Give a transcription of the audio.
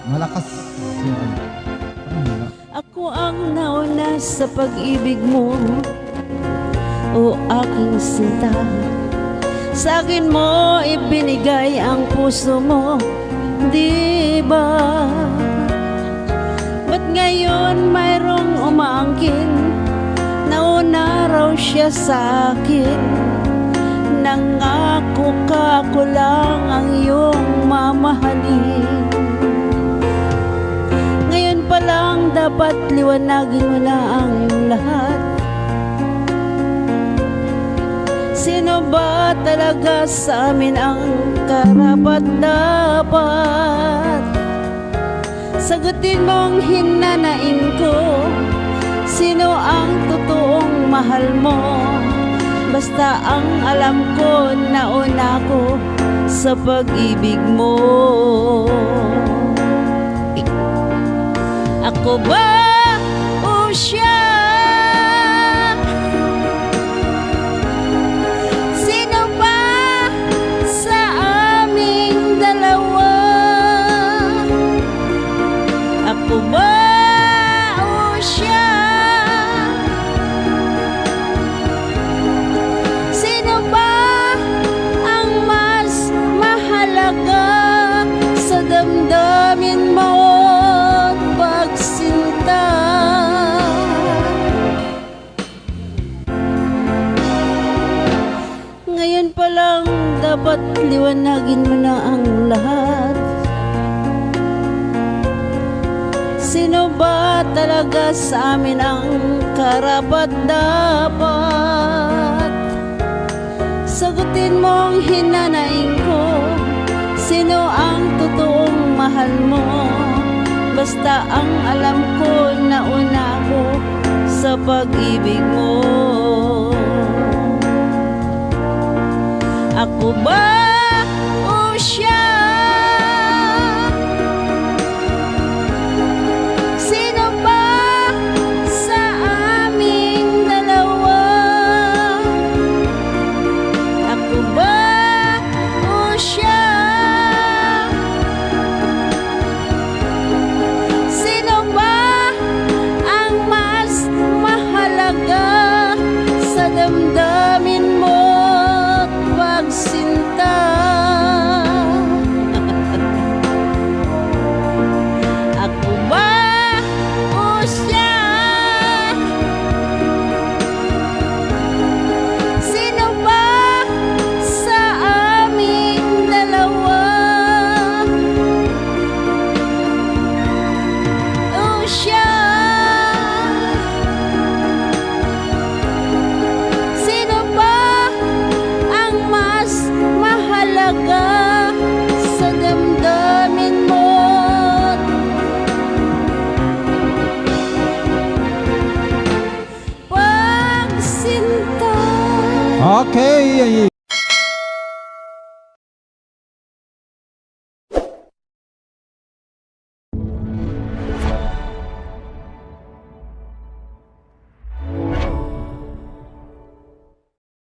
Malakas yan. Ako ang nauna sa pag-ibig mo, o aking sinta. Sa akin mo ibinigay ang puso mo, di ba? Ba't ngayon mayroong umaangkin? Nauna raw siya sa akin. Nangako ka ko lang ang iyong mamahalin. Ngayon pa lang dapat liwanagin mo na ang lahat. Sino ba talaga sa amin ang karapat-dapat? Sagutin mong hinanain ko, sino ang totoong mahal mo? Basta ang alam ko, nauna ko sa pag-ibig mo. Ako ba o siya? Sino ba sa aming dalawa? Ako ba o siya? Sino ba ang mas mahalaga sa damdamin mo? Ngayon pa lang dapat liwanagin mo na ang lahat. Sino ba talaga sa amin ang karapat-dapat? Sagutin mo ang hinanain ko, sino ang totoong mahal mo? Basta ang alam ko, nauna ko sa pag-ibig mo. Ako ba o siya? Sino ba sa aming dalawa? Ako ba o siya? Sino ba ang mas mahalaga sa damdamin mo? Sinta. Ako ba o siya? Sino ba sa aming dalawa? O siya? Sa damdamin mo. Pagsinta. Okay.